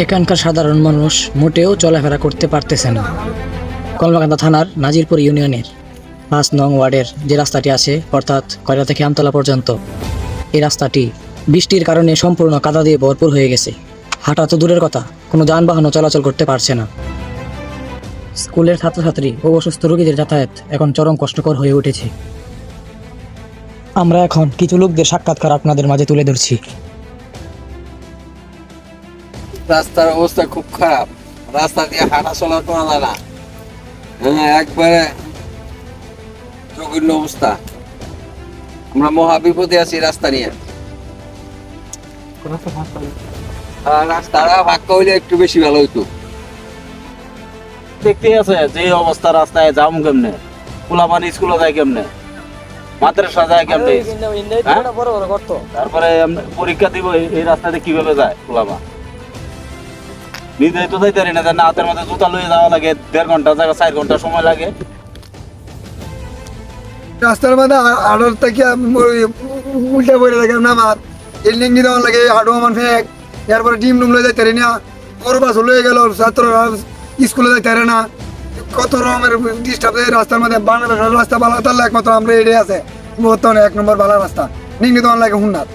এখানকার সাধারণ মানুষ মোটেও চলাফেরা করতে পারতেছে না। কলমাকান্দা থানার নাজিরপুর ইউনিয়নের ৫ নং ওয়ার্ডের যে রাস্তাটি আছে, অর্থাৎ কয়রা থেকে আমতলা পর্যন্ত, এই রাস্তাটি বৃষ্টির কারণে সম্পূর্ণ কাদা দিয়ে ভরপুর হয়ে গেছে। হাঁটা তো দূরের কথা, কোনো যানবাহনও চলাচল করতে পারছে না। স্কুলের ছাত্রছাত্রী ও অসুস্থ রোগীদের যাতায়াত এখন চরম কষ্টকর হয়ে উঠেছে। আমরা এখন কিছু লোকদের সাক্ষাৎকার আপনাদের মাঝে তুলে ধরছি। রাস্তার অবস্থা খুব খারাপ, রাস্তা দিয়ে হাঁটা চলা করা যায় না। একবারে জঘন্য অবস্থা, আমরা মহা বিপদে আছি রাস্তা নিয়ে। রাস্তাটা ফাঁকা হইলে একটু বেশি ভালো হইতো। দেখতে আছে যে অবস্থা, রাস্তায় যাম কেমনে, পোলাপানি স্কুলে যায় কেমনে, মাদ্রাসা যায় কেমনে, তারপরে পরীক্ষা দিব এই রাস্তাতে কিভাবে যায় পোলাপা। নিজে তো যাইতে পারি না, হাতের মধ্যে জুতা লয়ে যাওয়া লাগে, ১.৫ ঘন্টা জায়গা ৪ ঘন্টা সময় লাগে। রাস্তার মধ্যে আড়র থেকে উল্টা পড়ে থাকে না, আমার এলিং দেওয়ার লাগে, হাঁটু আমার ফেক, এরপরে ডিম ডুম লয়ে যাইতে পারি না, বড় বাস লয়ে গেল, ছাত্ররা স্কুলে যাইতে পারে না, কত রকমের ডিস্টার্ব। রাস্তার মধ্যে বাংলাদেশের রাস্তা ভালো তাহলে একমাত্র আমরা এটাই আছে বর্তমানে ১ নম্বর ভালো রাস্তা, নিংড়ি দেওয়ার লাগে হুন্নার।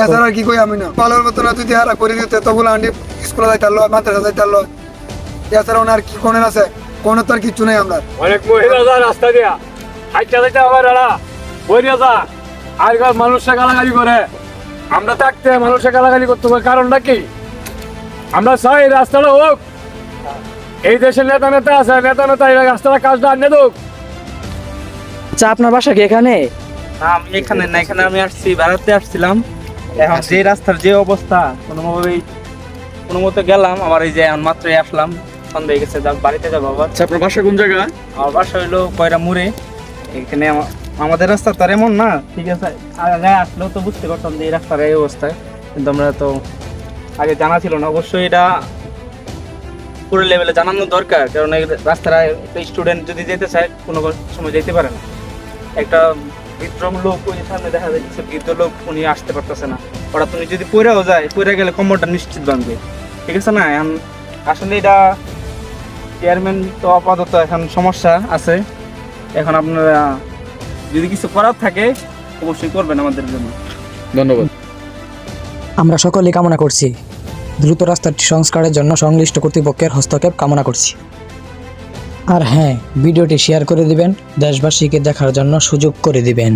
এছাড়া আর কি কই আমি না, ভালোর মতো না যদি হারা করে দিতে তখন আন্টি স্কুলে যাইতে পারলো, মাদ্রাসা যাইতে পারলো। এছাড়া ওনার কি কোনের আছে, কোনের তো আর কিচ্ছু নেই। আমরা অনেক মহিলা যায় রাস্তা দিয়া, হাইটা যাইতে আবার এরা বইরে যা আর মানুষে গালাগালি করে। আমরা থাকতে মানুষে গালাগালি করতে হবে, কারণটা কি? আমরা চাই রাস্তাটা হোক, এই দেশের নেতা নেতা আছে, নেতা নেতা এই রাস্তাটা কাজটা আনে হোক। আচ্ছা, আপনার বাসা কি এখানে? না, আমি এখানে না, এখানে আমি আসছি বেড়াতে আসছিলাম। এখন যে রাস্তার যে অবস্থা, কোনো মতে গেলাম, আবার এই যে এখন মাত্রই আসলাম, সন্ধ্যা হয়ে গেছে, বাড়িতে যাবো আবার। আচ্ছা, আপনার বাসা কোন জায়গা? আমার বাসা হইলো কয়রা মুড়ে। এখানে আমাদের রাস্তা তো আর এমন না, ঠিক আছে, আগে আসলেও তো বুঝতে পারতাম যে এই রাস্তার এই অবস্থা, কিন্তু আমরা তো আগে জানা ছিল না। অবশ্যই এটা পুরো লেভেলে জানানো দরকার, কারণ এই রাস্তাটা একটা স্টুডেন্ট যদি যেতে চায় কোনো সময় যেতে পারে না। একটা বৃদ্ধ লোক ওই সামনে দেখা যাচ্ছে, বৃদ্ধ লোক উনি আসতে পারতেছে না, ওরা তুমি যদি পড়েও যায়, পড়ে গেলে কোমরটা নিশ্চিত ভাঙবে, ঠিক আছে না? এখন আসলে এটা চেয়ারম্যান তো আপাতত এখন সমস্যা আছে। এখন আপনারা যদি কিছু করার থাকে অবশ্যই করবেন আমাদের জন্য। ধন্যবাদ। আমরা সকলেই কামনা করছি দ্রুত রাস্তাটি সংস্কারের জন্য সংশ্লিষ্ট কর্তৃপক্ষের হস্তক্ষেপ কামনা করছি। আর হ্যাঁ, ভিডিওটি শেয়ার করে দিবেন, দেশবাসীকে দেখার জন্য সুযোগ করে দিবেন।